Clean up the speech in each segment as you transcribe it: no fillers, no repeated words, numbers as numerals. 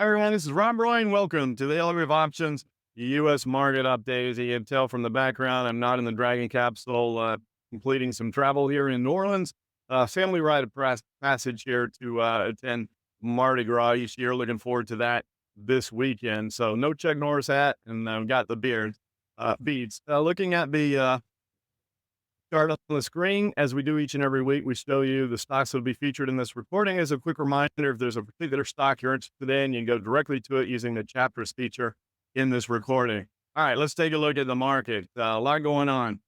Hi, everyone. This is Rob Roy. Welcome to the Elliott Wave Options U.S. market update. As you can tell from the background, I'm not in the Dragon capsule, completing some travel here in New Orleans. Family rite of passage here to attend Mardi Gras each year. Looking forward to that this weekend. So no Chuck Norris hat, and got the beard beads. Looking at the chart up on the screen, as we do each and every week, we show you the stocks that will be featured in this recording. As a quick reminder, if there's a particular stock you're interested in, you can go directly to it using the chapters feature in this recording. All right, let's take a look at the market. A lot going on.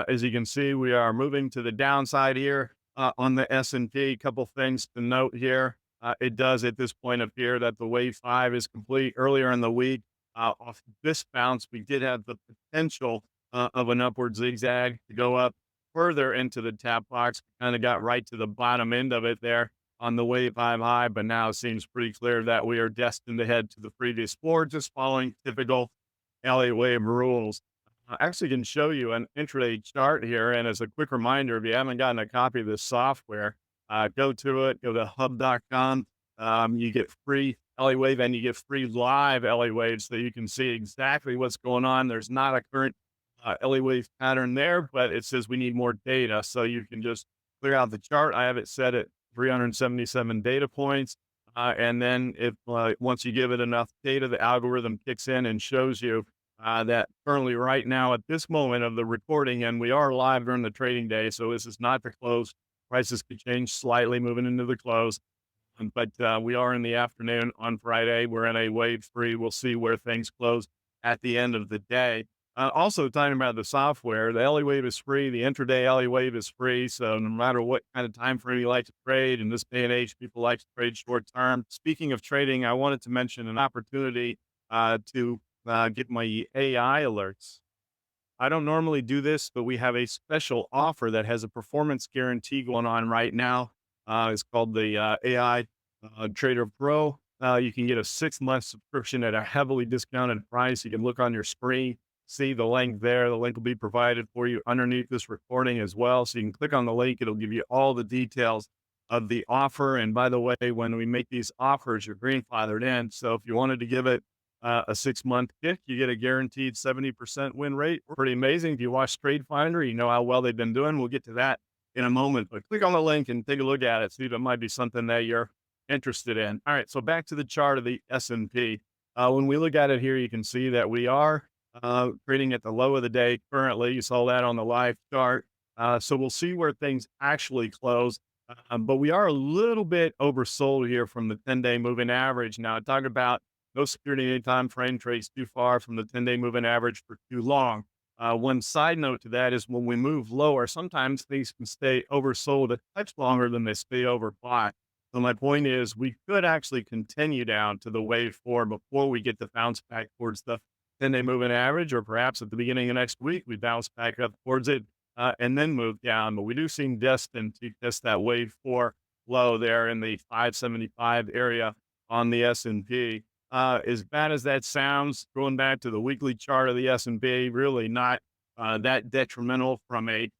As you can see, we are moving to the downside here on the S&P. A couple things to note here. It does at this point appear that the wave 5 is complete. Earlier in the week, off this bounce, we did have the potential of an upward zigzag to go up further into the tap box. Kind of got right to the bottom end of it there on the wave 5 high, but now it seems pretty clear that we are destined to head to the previous floor, just following typical Elliott Wave rules. I actually can show you an intraday chart here, and as a quick reminder, if you haven't gotten a copy of this software, go to it, go to hub.com. You get free Elliott Wave, and you get free live Elliott Wave, so you can see exactly what's going on. There's not a current Elliott Wave pattern there, but it says we need more data. So you can just clear out the chart. I have it set at 377 data points. And then if once you give it enough data, the algorithm kicks in and shows you that currently right now at this moment of the recording, and we are live during the trading day, so this is not the close. Prices could change slightly moving into the close. But we are in the afternoon on Friday. We're in a wave 3. We'll see where things close at the end of the day. Also, talking about the software, the Elliott Wave is free. The intraday Elliott Wave is free. So no matter what kind of time frame you like to trade, in this day and age, people like to trade short term. Speaking of trading, I wanted to mention an opportunity to get my AI alerts. I don't normally do this, but we have a special offer that has a performance guarantee going on right now. It's called the AI Trader Pro. You can get a 6-month subscription at a heavily discounted price. You can look on your screen, see the link there. The link will be provided for you underneath this recording as well. So you can click on the link. It'll give you all the details of the offer. And by the way, when we make these offers, you're grandfathered in. So if you wanted to give it a 6-month kick, you get a guaranteed 70% win rate. Pretty amazing. If you watch Trade Finder, you know how well they've been doing. We'll get to that in a moment, but click on the link and take a look at it. See if it might be something that you're interested in. All right. So back to the chart of the S&P. When we look at it here, you can see that we are trading at the low of the day currently. You saw that on the live chart. So we'll see where things actually close. But we are a little bit oversold here from the 10-day moving average. Now, talk about no security anytime frame trades too far from the 10-day moving average for too long. One side note to that is when we move lower, sometimes things can stay oversold a touch longer than they stay overbought. So my point is we could actually continue down to the wave 4 before we get the bounce back towards the 10-day moving average, or perhaps at the beginning of next week, we bounce back up towards it and then move down. But we do seem destined to test that wave 4 low there in the 575 area on the S&P. As bad as that sounds, going back to the weekly chart of the S&P, really not that detrimental from a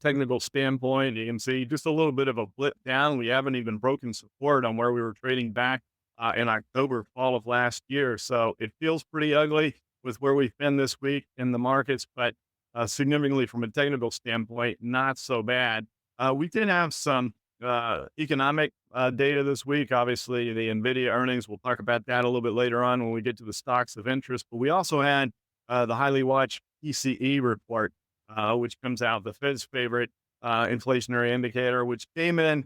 technical standpoint. You can see just a little bit of a blip down. We haven't even broken support on where we were trading back in October, fall of last year. So it feels pretty ugly with where we've been this week in the markets, but significantly from a technical standpoint, not so bad. We did have some economic data this week. Obviously, the NVDA earnings, we'll talk about that a little bit later on when we get to the stocks of interest. But we also had the highly watched PCE report, which comes out, the Fed's favorite inflationary indicator, which came in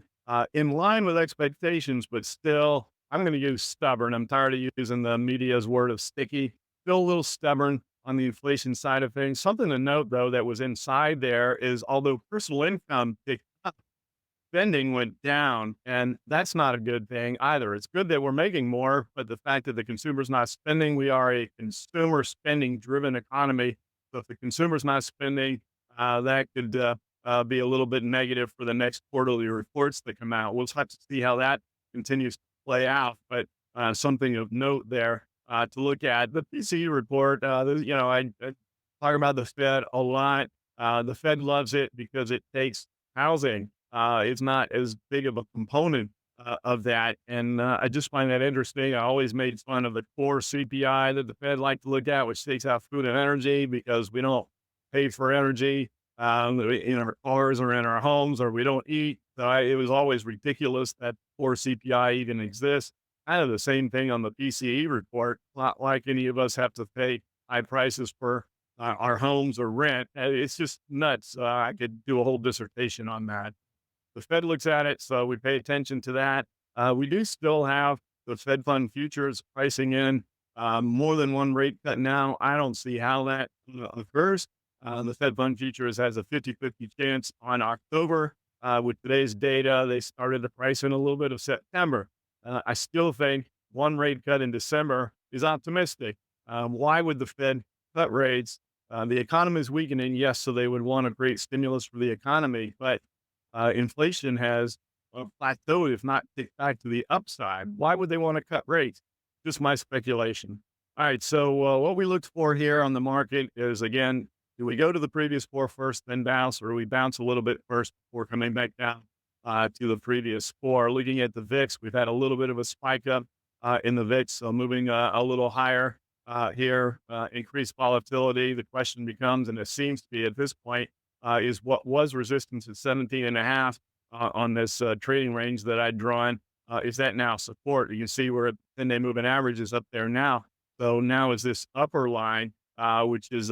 line with expectations, but still, I'm going to use stubborn. I'm tired of using the media's word of sticky. Still a little stubborn on the inflation side of things. Something to note, though, that was inside there is although personal income picked up, spending went down, and that's not a good thing either. It's good that we're making more, but the fact that the consumer's not spending, we are a consumer spending driven economy. So if the consumer's not spending, that could be a little bit negative for the next quarterly reports that come out. We'll have to see how that continues to play out, but something of note there to look at. The PCE report, I talk about the Fed a lot. The Fed loves it because it takes housing. It's not as big of a component of that. And I just find that interesting. I always made fun of the core CPI that the Fed like to look at, which takes out food and energy because we don't pay for energy in our cars or in our homes, or we don't eat. So it was always ridiculous that core CPI even exists. Kind of the same thing on the PCE report. Not like any of us have to pay high prices for our homes or rent. It's just nuts. I could do a whole dissertation on that. The Fed looks at it, so we pay attention to that. We do still have the Fed fund futures pricing in more than one rate cut now. I don't see how that occurs. The Fed fund futures has a 50-50 chance on October. With today's data, they started to price in a little bit of September. I still think one rate cut in December is optimistic. Why would the Fed cut rates? The economy is weakening, yes, so they would want to create stimulus for the economy, but inflation has plateaued, if not ticked back to the upside. Why would they want to cut rates? Just my speculation. All right. So what we looked for here on the market is, again, do we go to the previous four first, then bounce, or do we bounce a little bit first before coming back down to the previous four? Looking at the VIX, we've had a little bit of a spike up in the VIX, so moving a little higher here, increased volatility. The question becomes, and it seems to be at this point, is what was resistance at 17.5 on this trading range that I'd drawn. Is that now support? You can see where 10-day moving average is up there now. So now is this upper line, which is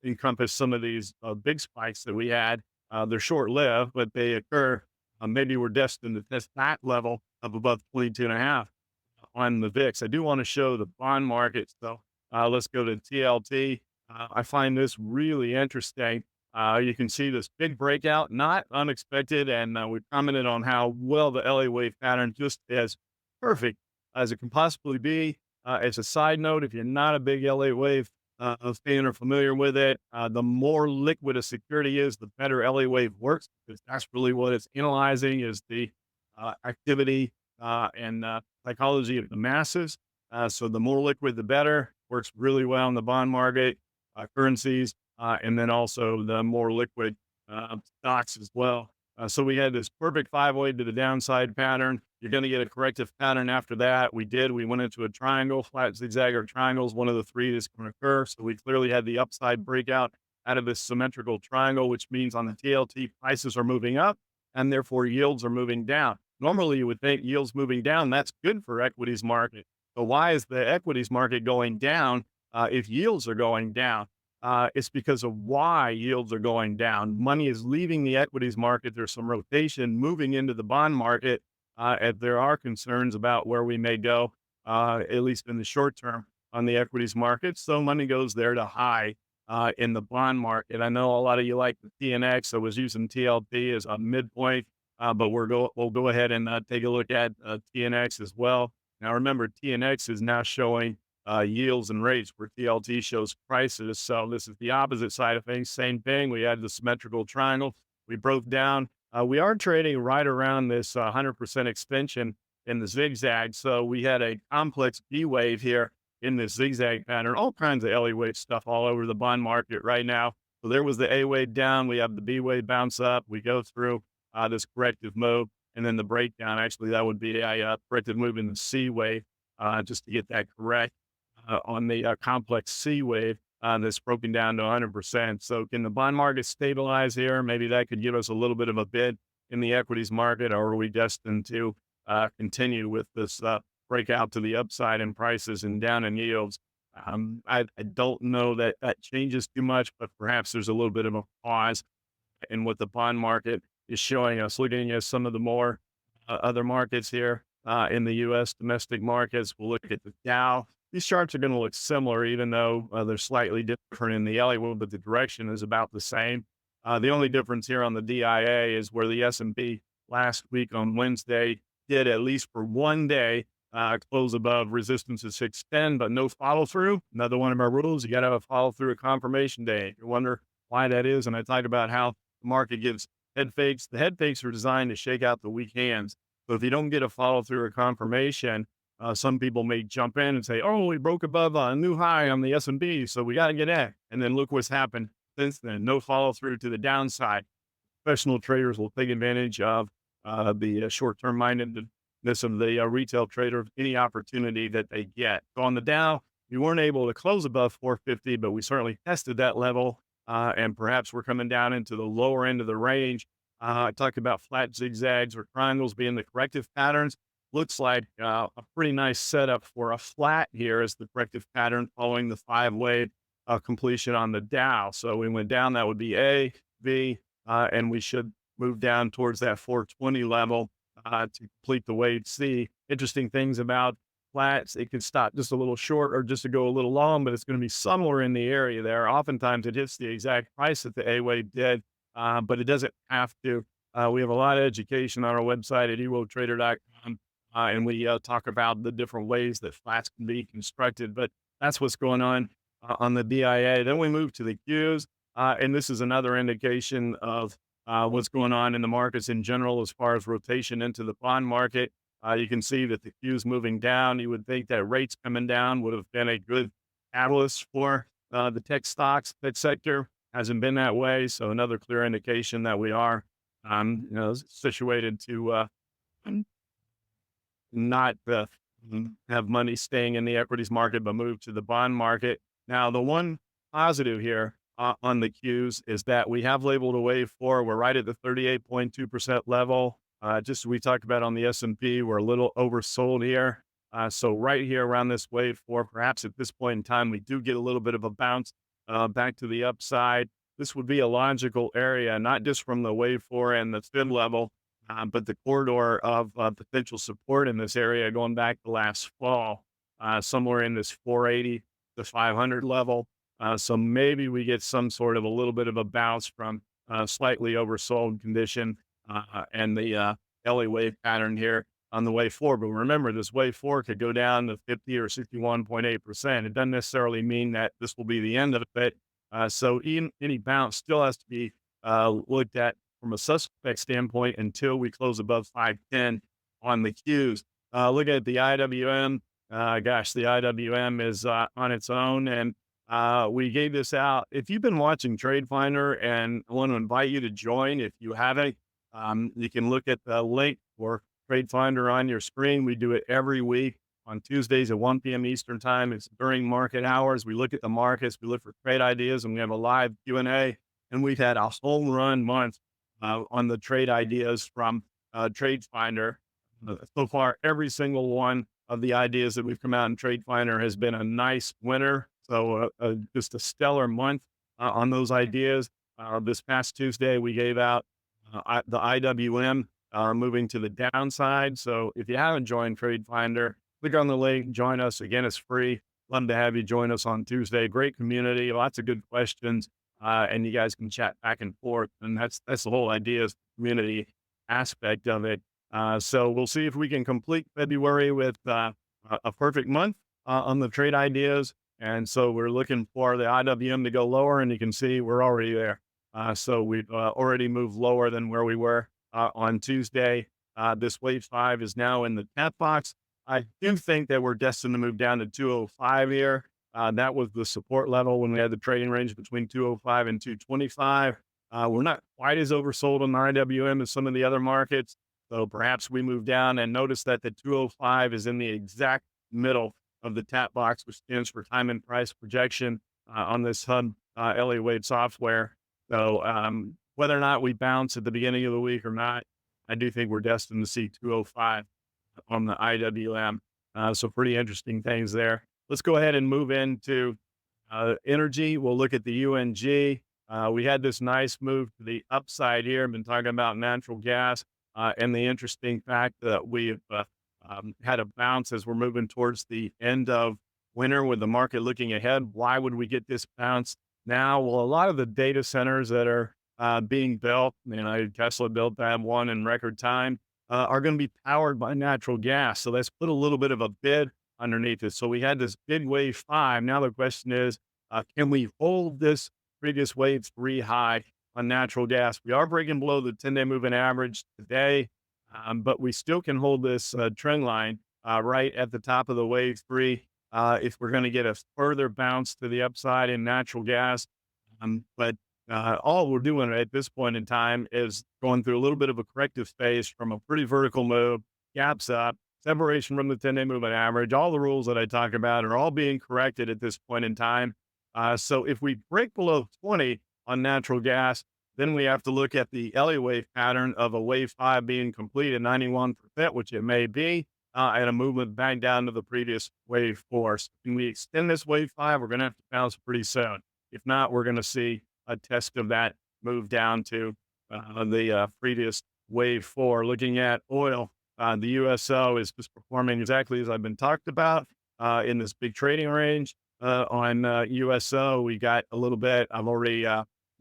encompass some of these big spikes that we had. They're short-lived, but they occur. Maybe we're destined to test that level of above 22.5 on the VIX. I do want to show the bond market. So let's go to TLT. I find this really interesting. You can see this big breakout, not unexpected, and we commented on how well the Elliott Wave pattern just as perfect as it can possibly be. As a side note, if you're not a big Elliott Wave fan or familiar with it, the more liquid a security is, the better Elliott Wave works, because that's really what it's analyzing, is the activity and psychology of the masses. So the more liquid, the better. Works really well in the bond market, currencies, and then also the more liquid stocks as well. So we had this perfect five-way to the downside pattern. You're going to get a corrective pattern after that. We did. We went into a triangle, flat zigzag or triangles, one of the three that's going to occur. So we clearly had the upside breakout out of this symmetrical triangle, which means on the TLT, prices are moving up and therefore yields are moving down. Normally, you would think yields moving down, that's good for equities market. So why is the equities market going down if yields are going down? It's because of why yields are going down. Money is leaving the equities market. There's some rotation moving into the bond market. And there are concerns about where we may go, at least in the short term, on the equities market. So money goes there to high in the bond market. I know a lot of you like the TNX. I was using TLT as a midpoint, but we'll go ahead and take a look at TNX as well. Now, remember, TNX is now showing yields and rates, where TLT shows prices. So this is the opposite side of things. Same thing. We had the symmetrical triangle. We broke down. We are trading right around this 100% extension in the zigzag. So we had a complex B wave here in this zigzag pattern, all kinds of Elliott wave stuff all over the bond market right now. So there was the A wave down. We have the B wave bounce up. We go through this corrective move, and then the breakdown. Actually, that would be a corrective move in the C wave, just to get that correct. On the complex C wave that's broken down to 100%. So can the bond market stabilize here? Maybe that could give us a little bit of a bid in the equities market, or are we destined to continue with this breakout to the upside in prices and down in yields? I don't know that that changes too much, but perhaps there's a little bit of a pause in what the bond market is showing us. Looking at some of the more other markets here in the U.S. domestic markets, we'll look at the Dow. These charts are going to look similar, even though they're slightly different in the Elliott Wave, but the direction is about the same. The only difference here on the DIA is where the S&P last week on Wednesday did, at least for one day, close above resistance at 610, but no follow through. Another one of our rules, you got to have a follow through a confirmation day. You wonder why that is. And I talked about how the market gives head fakes. The head fakes are designed to shake out the weak hands. So if you don't get a follow through or confirmation, some people may jump in and say, "Oh, we broke above a new high on the S&P, so we got to get in." And then look what's happened since then. No follow through to the downside. Professional traders will take advantage of the short-term mindedness of the retail trader, any opportunity that they get. So on the Dow, we weren't able to close above 450, but we certainly tested that level, and perhaps we're coming down into the lower end of the range. I talked about flat zigzags or triangles being the corrective patterns. Looks like a pretty nice setup for a flat here as the corrective pattern following the 5-wave completion on the Dow. So we went down, that would be A, B, and we should move down towards that 420 level to complete the wave C. Interesting things about flats, it can stop just a little short or just to go a little long, but it's going to be somewhere in the area there. Oftentimes it hits the exact price that the A wave did, but it doesn't have to. We have a lot of education on our website at ewotrader.com, and we talk about the different ways that flats can be constructed, but that's what's going on the DIA. Then we move to the Qs, and this is another indication of what's going on in the markets in general as far as rotation into the bond market. You can see that the Qs moving down. You would think that rates coming down would have been a good catalyst for the tech stocks. That sector hasn't been that way, so another clear indication that we are, situated to not have money staying in the equities market, but move to the bond market. Now, the one positive here on the Qs is that we have labeled a wave 4. We're right at the 38.2% level. Just as we talked about on the S&P, we're a little oversold here. So right here around this wave 4, perhaps at this point in time, we do get a little bit of a bounce back to the upside. This would be a logical area, not just from the wave 4 and the fib level, but the corridor of potential support in this area going back to last fall, somewhere in this 480 to 500 level. So maybe we get some sort of a little bit of a bounce from slightly oversold condition and the Elliott Wave pattern here on the wave 4. But remember, this wave 4 could go down to 50 or 61.8%. It doesn't necessarily mean that this will be the end of it. So any bounce still has to be looked at from a suspect standpoint until we close above 510 on the Qs. Look at the IWM. Gosh, the IWM is on its own, and we gave this out. If you've been watching Trade Finder, and I want to invite you to join, if you haven't, you can look at the link for Trade Finder on your screen. We do it every week on Tuesdays at 1 p.m. Eastern time. It's during market hours. We look at the markets, we look for trade ideas, and we have a live Q&A. And we've had a home run month on the trade ideas from Trade Finder. So far, every single one of the ideas that we've come out in Trade Finder has been a nice winner. So just a stellar month on those ideas. This past Tuesday, we gave out the IWM moving to the downside. So if you haven't joined Trade Finder, click on the link, join us. Again, it's free. Love to have you join us on Tuesday. Great community, lots of good questions, and you guys can chat back and forth. And that's the whole idea, is the community aspect of it. So we'll see if we can complete February with a perfect month on the trade ideas. And so we're looking for the IWM to go lower, and you can see we're already there. So we've already moved lower than where we were on Tuesday. This wave 5 is now in the tap box. I do think that we're destined to move down to 205 here. That was the support level when we had the trading range between 205 and 225. We're not quite as oversold on the IWM as some of the other markets. So perhaps we move down, and notice that the 205 is in the exact middle of the tap box, which stands for time and price projection on this hub Elliott Wave software. So whether or not we bounce at the beginning of the week or not, I do think we're destined to see 205 on the IWM. So pretty interesting things there. Let's go ahead and move into energy. We'll look at the UNG. We had this nice move to the upside here. I've been talking about natural gas and the interesting fact that we've had a bounce as we're moving towards the end of winter with the market looking ahead. Why would we get this bounce now? Well, a lot of the data centers that are being built, Tesla built that one in record time, are going to be powered by natural gas. So let's put a little bit of a bid underneath it. So we had this big wave 5. Now the question is, can we hold this previous wave 3 high on natural gas? We are breaking below the 10-day moving average today, but we still can hold this trend line right at the top of the wave 3 if we're going to get a further bounce to the upside in natural gas. But All we're doing at this point in time is going through a little bit of a corrective phase from a pretty vertical move, gaps up, separation from the 10-day moving average. All the rules that I talk about are all being corrected at this point in time. So if we break below 20 on natural gas, then we have to look at the Elliott Wave pattern of a wave 5 being complete at 91%, which it may be, and a movement back down to the previous wave 4. So can we extend this wave 5? We're going to have to bounce pretty soon. If not, we're going to see a test of that move down to the previous wave 4. Looking at oil, the USO is just performing exactly as I've been talked about in this big trading range. On USO, we got a little bit. I've already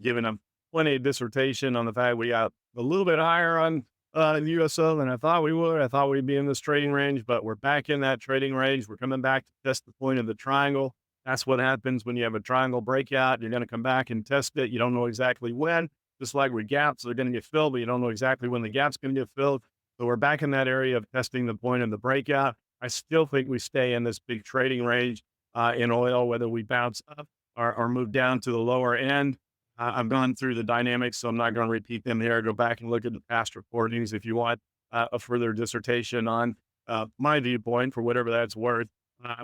given them plenty of dissertation on the fact we got a little bit higher on USO than I thought we would. I thought we'd be in this trading range, but we're back in that trading range. We're coming back to test the point of the triangle. That's what happens when you have a triangle breakout. You're going to come back and test it. You don't know exactly when. Just like with gaps, they're going to get filled, but you don't know exactly when the gap's going to get filled. So we're back in that area of testing the point of the breakout. I still think we stay in this big trading range in oil, whether we bounce up or move down to the lower end. I've gone through the dynamics, so I'm not going to repeat them here. Go back and look at the past recordings if you want a further dissertation on my viewpoint, for whatever that's worth,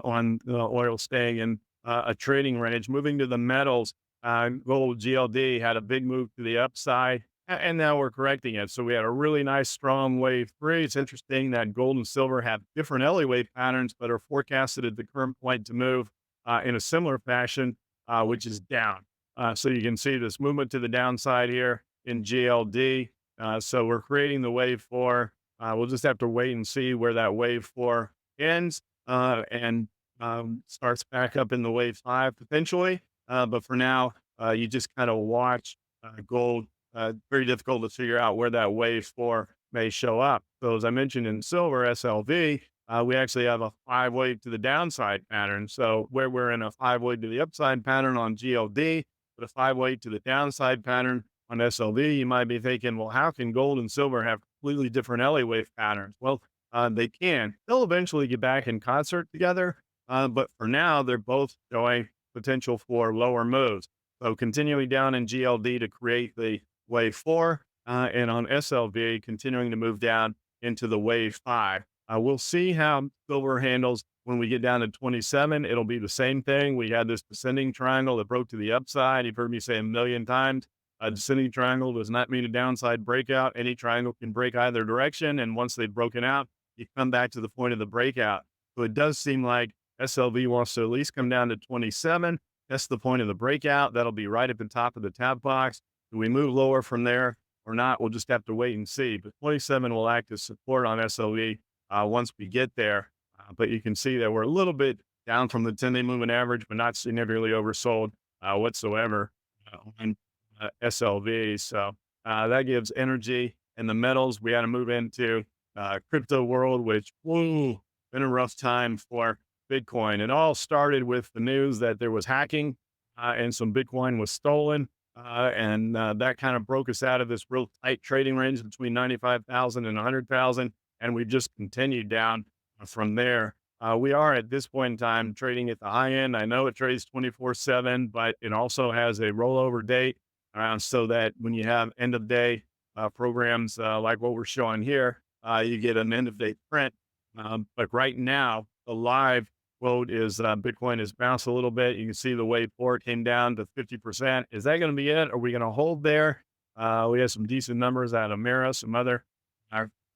on oil staying in a trading range. Moving to the metals, gold GLD had a big move to the upside, and now we're correcting it. So we had a really nice strong wave 3. It's interesting that gold and silver have different Elliott wave patterns, but are forecasted at the current point to move in a similar fashion, which is down. So you can see this movement to the downside here in GLD. So we're creating the wave 4. We'll just have to wait and see where that wave 4 ends and starts back up in the wave 5 potentially. But for now, you just kind of watch gold. Very difficult to figure out where that wave 4 may show up. So as I mentioned in silver, SLV, we actually have a 5-wave to the downside pattern. So where we're in a 5-wave to the upside pattern on GLD, but a 5-wave to the downside pattern on SLV, you might be thinking, well, how can gold and silver have completely different Elliott wave patterns? Well, they can. They'll eventually get back in concert together, but for now, they're both showing potential for lower moves. So continuing down in GLD to create the wave 4, and on SLV, continuing to move down into the wave 5. We'll see how silver handles when we get down to 27. It'll be the same thing. We had this descending triangle that broke to the upside. You've heard me say a million times, a descending triangle does not mean a downside breakout. Any triangle can break either direction, and once they've broken out, you come back to the point of the breakout. So it does seem like SLV wants to at least come down to 27. That's the point of the breakout. That'll be right at the top of the tab box. Do we move lower from there or not? We'll just have to wait and see. But 27 will act as support on SLV once we get there. But you can see that we're a little bit down from the 10-day moving average, but not significantly oversold whatsoever on SLV. So that gives energy. And the metals, we had to move into crypto world, which been a rough time for Bitcoin. It all started with the news that there was hacking and some Bitcoin was stolen. And that kind of broke us out of this real tight trading range between 95,000 and 100,000. And we've just continued down from there. We are at this point in time trading at the high end. I know it trades 24/7, but it also has a rollover date. So that when you have end of day programs like what we're showing here, you get an end of day print. But right now, the live quote is Bitcoin has bounced a little bit. You can see the wave 4 came down to 50%. Is that going to be it? Are we going to hold there? We have some decent numbers out of Mira, some other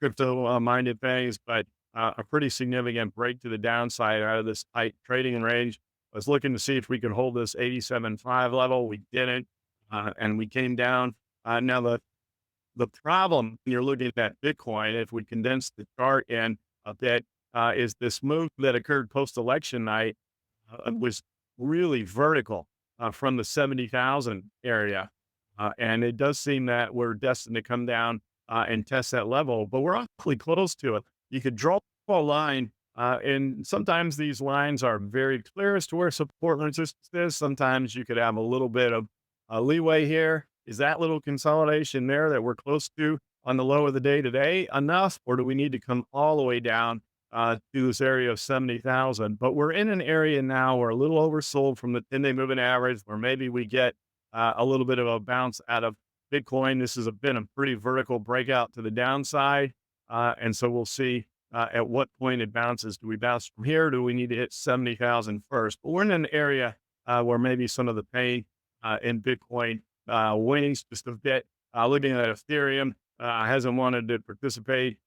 crypto minded things, but a pretty significant break to the downside out of this tight trading range. I was looking to see if we could hold this 87.5 level. We didn't, and we came down. Now the problem when you're looking at Bitcoin, if we condense the chart in a bit, is this move that occurred post-election night was really vertical from the 70,000 area. And it does seem that we're destined to come down and test that level, but we're awfully close to it. You could draw a line, and sometimes these lines are very clear as to where support and resistance is. Sometimes you could have a little bit of leeway here. Is that little consolidation there that we're close to on the low of the day today enough, or do we need to come all the way down to this area of 70,000? But we're in an area now where a little oversold from the 10-day moving average, where maybe we get a little bit of a bounce out of Bitcoin. This has been a pretty vertical breakout to the downside. And so we'll see at what point it bounces. Do we bounce from here? Do we need to hit 70,000 first? But we're in an area where maybe some of the pain in Bitcoin wanes just a bit. Looking at Ethereum, hasn't wanted to participate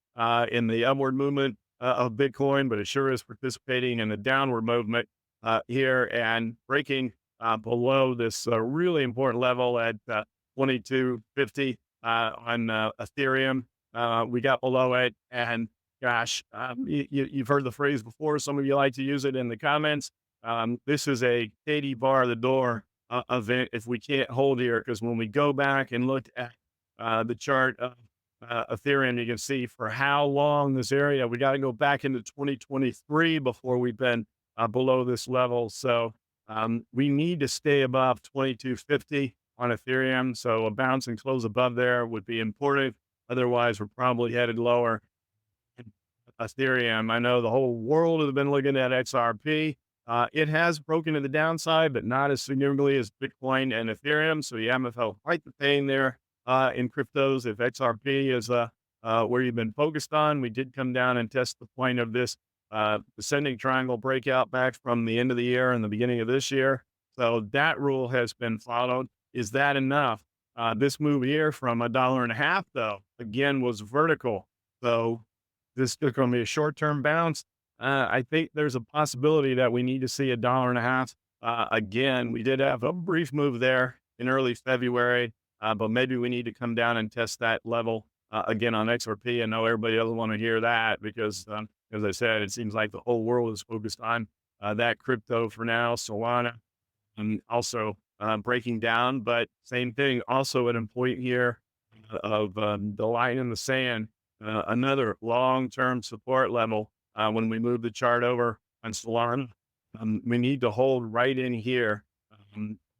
in the upward movement of Bitcoin, but it sure is participating in the downward movement here and breaking below this really important level at 2250 on Ethereum. We got below it, and gosh, you've heard the phrase before. Some of you like to use it in the comments. This is a Katie bar the door event if we can't hold here, because when we go back and look at the chart of Ethereum, you can see for how long this area, we got to go back into 2023 before we've been below this level. So we need to stay above 2250 on Ethereum. So a bounce and close above there would be important. Otherwise, we're probably headed lower. Ethereum, I know the whole world has been looking at XRP. It has broken to the downside, but not as significantly as Bitcoin and Ethereum. So you haven't felt quite the pain there in cryptos. If XRP is where you've been focused on, we did come down and test the point of this descending triangle breakout back from the end of the year and the beginning of this year. So that rule has been followed. Is that enough? This move here from $1.50, though, again, was vertical. So this is going to be a short-term bounce. I think there's a possibility that we need to see $1.50 again. We did have a brief move there in early February, but maybe we need to come down and test that level again on XRP. I know everybody doesn't want to hear that because, as I said, it seems like the whole world is focused on that crypto for now. Solana also breaking down, but same thing. Also at a point here of the line in the sand, another long-term support level. When we move the chart over on Solana, we need to hold right in here,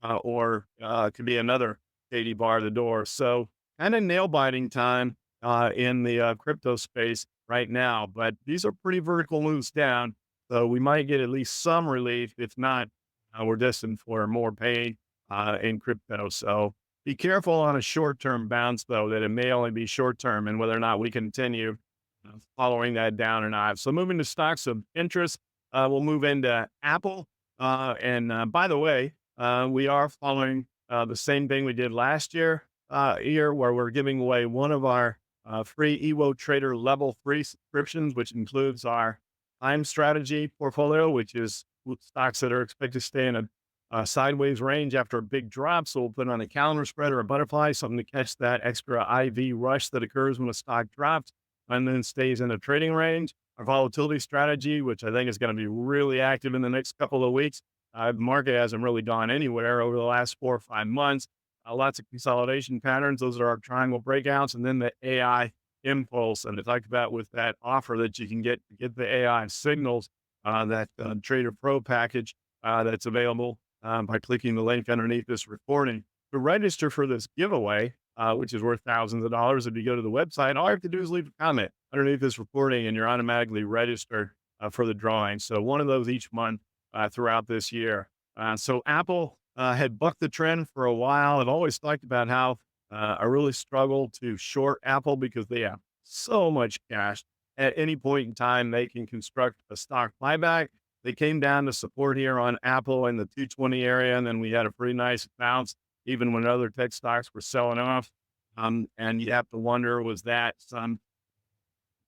or it could be another 80 bar the door. So kind of nail biting time in the crypto space right now, but these are pretty vertical moves down. So we might get at least some relief. If not, we're destined for more pain in crypto. So be careful on a short-term bounce, though, that it may only be short-term, and whether or not we continue following that down or not. So moving to stocks of interest, we'll move into Apple. And by the way, we are following the same thing we did last year, where we're giving away one of our free Evo Trader level 3 subscriptions, which includes our time strategy portfolio, which is stocks that are expected to stay in a sideways range after a big drop. So we'll put on a calendar spread or a butterfly, something to catch that extra IV rush that occurs when a stock drops and then stays in a trading range. Our volatility strategy, which I think is going to be really active in the next couple of weeks. The market hasn't really gone anywhere over the last 4 or 5 months. Lots of consolidation patterns. Those are our triangle breakouts. And then the AI impulse. And I talked about with that offer that you can get the AI signals, that Trader Pro package that's available by clicking the link underneath this recording. To register for this giveaway, which is worth thousands of dollars, if you go to the website, all you have to do is leave a comment underneath this recording and you're automatically registered for the drawing. So one of those each month throughout this year. So Apple had bucked the trend for a while. I've always talked about how I really struggle to short Apple because they have so much cash. At any point in time, they can construct a stock buyback. They came down to support here on Apple in the 220 area, and then we had a pretty nice bounce, even when other tech stocks were selling off. And you have to wonder, was that some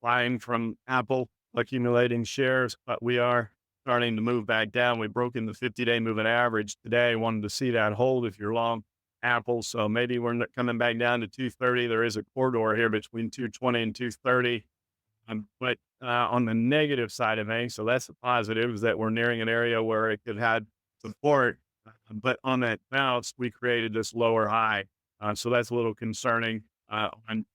buying from Apple, accumulating shares? But we are starting to move back down. We broke in the 50-day moving average today. Wanted to see that hold if you're long Apple. So maybe we're coming back down to 230. There is a corridor here between 220 and 230. But on the negative side of things, so that's a positive, is that we're nearing an area where it could have support. But on that bounce, we created this lower high. So that's a little concerning. And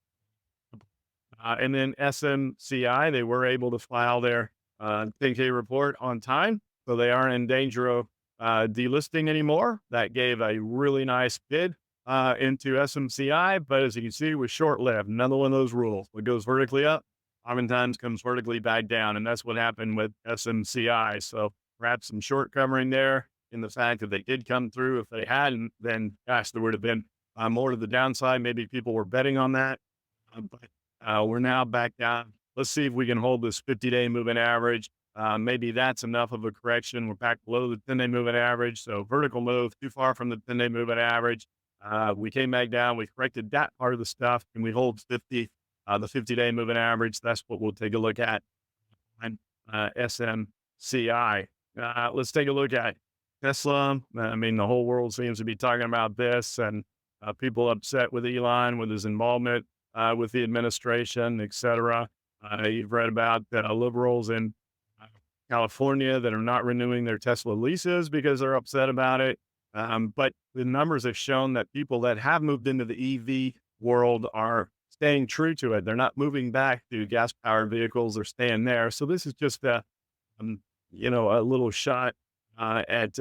then SMCI, they were able to file their 10K report on time. So they aren't in danger of delisting anymore. That gave a really nice bid into SMCI. But as you can see, it was short-lived. Another one of those rules. What goes vertically up, oftentimes comes vertically back down. And that's what happened with SMCI. So perhaps some short covering there. in the fact that they did come through. If they hadn't, then gosh, there would have been more to the downside. Maybe people were betting on that, but we're now back down. Let's see if we can hold this 50-day moving average. Maybe that's enough of a correction. We're back below the 10-day moving average. So vertical move too far from the 10-day moving average. We came back down. We corrected that part of the stuff. Can we hold the 50-day moving average? That's what we'll take a look at. And SMCI. Let's take a look at Tesla. I mean, the whole world seems to be talking about this, and people upset with Elon, with his involvement with the administration, et cetera. You've read about liberals in California that are not renewing their Tesla leases because they're upset about it. But the numbers have shown that people that have moved into the EV world are staying true to it. They're not moving back to gas-powered vehicles. They're staying there. So this is just a little shot at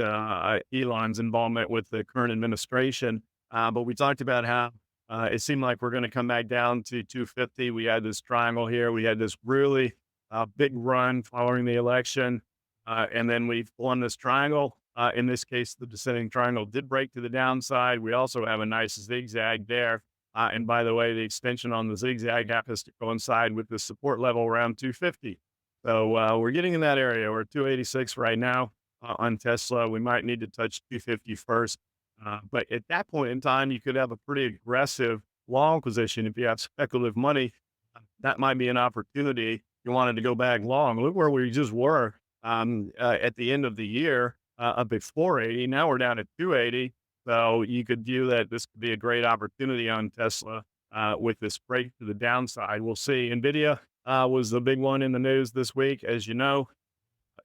Elon's involvement with the current administration. But we talked about how it seemed like we're going to come back down to 250. We had this triangle here. We had this really big run following the election. And then we've won this triangle. In this case, the descending triangle did break to the downside. We also have a nice zigzag there. And by the way, the extension on the zigzag happens to coincide with the support level around 250. So we're getting in that area. We're at 286 right now on Tesla. We might need to touch 250 first. But at that point in time, you could have a pretty aggressive long position. If you have speculative money, that might be an opportunity. You wanted to go back long. Look where we just were at the end of the year, up at 480. Now we're down at 280. So you could view that this could be a great opportunity on Tesla with this break to the downside. We'll see. NVIDIA was the big one in the news this week, as you know,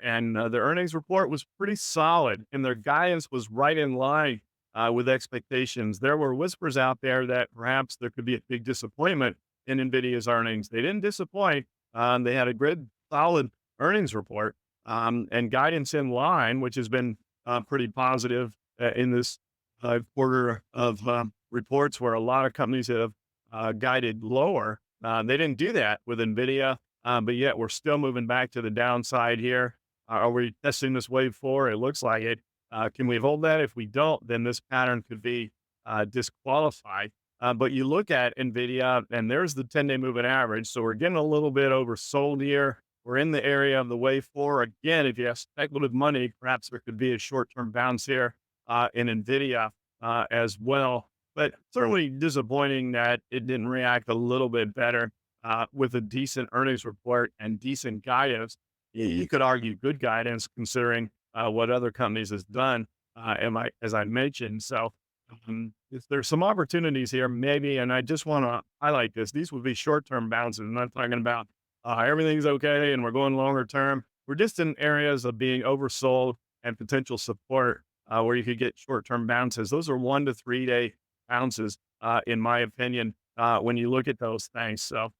and the earnings report was pretty solid, and their guidance was right in line with expectations. There were whispers out there that perhaps there could be a big disappointment in NVIDIA's earnings. They didn't disappoint. They had a good, solid earnings report and guidance in line, which has been pretty positive in this quarter of reports where a lot of companies have guided lower. They didn't do that with NVIDIA, but yet we're still moving back to the downside here. Are we testing this wave 4? It looks like it. Can we hold that? If we don't, then this pattern could be disqualified. But you look at NVIDIA, and there's the 10-day moving average. So we're getting a little bit oversold here. We're in the area of the wave 4. Again, if you have speculative money, perhaps there could be a short-term bounce here in NVIDIA as well. But certainly disappointing that it didn't react a little bit better with a decent earnings report and decent guidance. You could argue good guidance considering what other companies has done, as I mentioned. So if there's some opportunities here, maybe, and I just want to highlight this, these would be short-term bounces. I'm not talking about everything's okay and we're going longer term. We're just in areas of being oversold and potential support where you could get short-term bounces. Those are 1 to 3 day bounces, in my opinion, when you look at those things. So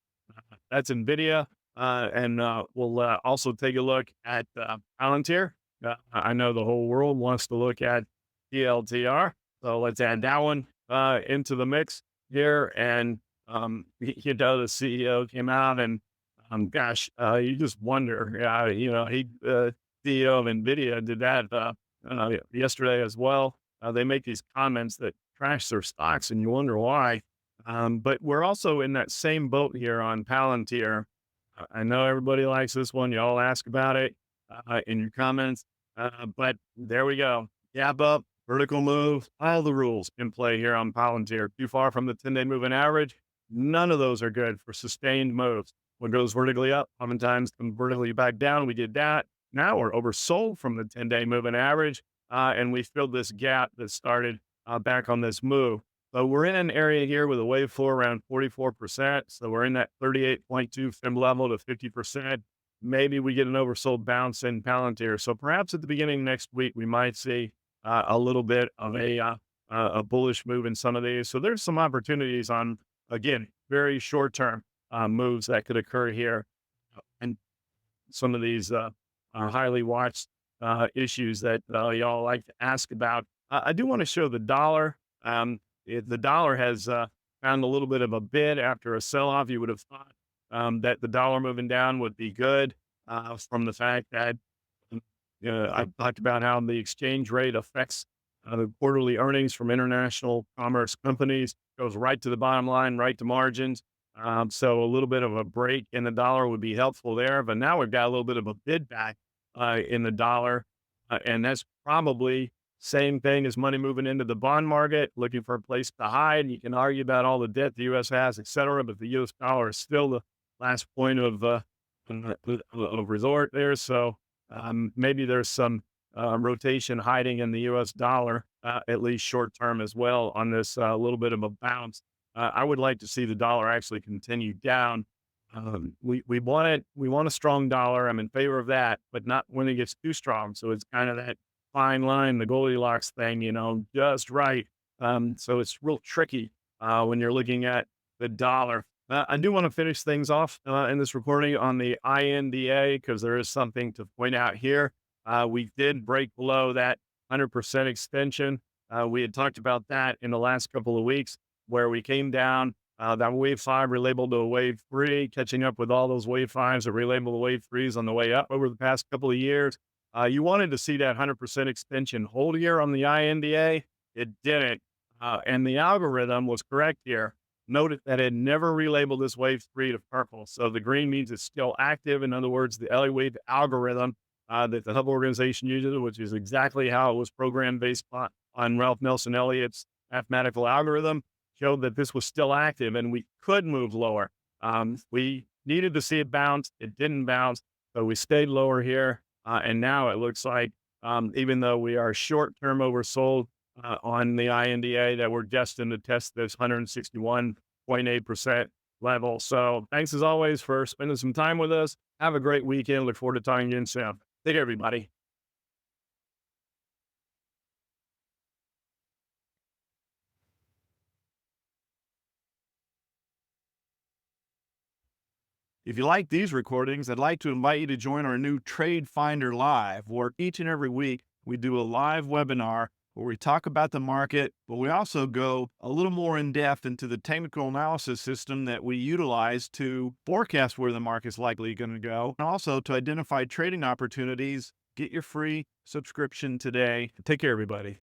that's NVIDIA. And we'll also take a look at Palantir. I know the whole world wants to look at PLTR. So let's add that one into the mix here. And, the CEO came out and, you just wonder, CEO of NVIDIA did that yesterday as well. They make these comments that trash their stocks and you wonder why. But we're also in that same boat here on Palantir. I know everybody likes this one. You all ask about it in your comments. But there we go. Gap up, vertical move, all the rules in play here on Palantir. Too far from the 10-day moving average. None of those are good for sustained moves. What goes vertically up, oftentimes comes vertically back down. We did that. Now we're oversold from the 10-day moving average. And we filled this gap that started back on this move. So we're in an area here with a wave 4 around 44%. So we're in that 38.2 FIM level to 50%. Maybe we get an oversold bounce in Palantir. So perhaps at the beginning next week, we might see a little bit of a bullish move in some of these. So there's some opportunities on, again, very short-term moves that could occur here. And some of these highly watched issues that y'all like to ask about. I do want to show the dollar. The dollar has found a little bit of a bid after a sell-off. You would have thought that the dollar moving down would be good from the fact that I talked about how the exchange rate affects the quarterly earnings from international commerce companies, goes right to the bottom line, right to margins. So a little bit of a break in the dollar would be helpful there. But now we've got a little bit of a bid back in the dollar. And that's probably same thing as money moving into the bond market, looking for a place to hide. You can argue about all the debt the U.S. has, et cetera, but the U.S. dollar is still the last point of resort there. So maybe there's some rotation hiding in the U.S. dollar, at least short term as well, on this little bit of a bounce. I would like to see the dollar actually continue down. We want it. We want a strong dollar. I'm in favor of that, but not when it gets too strong. So it's kind of that fine line, the Goldilocks thing, just right. So it's real tricky when you're looking at the dollar. I do want to finish things off in this recording on the INDA because there is something to point out here. We did break below that 100% extension. We had talked about that in the last couple of weeks where we came down. That wave 5 relabeled to a wave 3, catching up with all those wave 5s that relabeled to wave 3s on the way up over the past couple of years. You wanted to see that 100% extension hold here on the INDA. It didn't. And the algorithm was correct here. Noted that it never relabeled this wave 3 to purple. So the green means it's still active. In other words, the Elliott Wave algorithm that the Hub organization uses, which is exactly how it was programmed based on Ralph Nelson Elliott's mathematical algorithm, showed that this was still active and we could move lower. We needed to see it bounce. It didn't bounce. So we stayed lower here. And now it looks like, even though we are short-term oversold on the INDA, that we're destined to test this 161.8% level. So thanks as always for spending some time with us. Have a great weekend. Look forward to talking again soon. Take care, everybody. If you like these recordings, I'd like to invite you to join our new Trade Finder Live, where each and every week we do a live webinar where we talk about the market, but we also go a little more in depth into the technical analysis system that we utilize to forecast where the market's likely going to go, and also to identify trading opportunities. Get your free subscription today. Take care, everybody.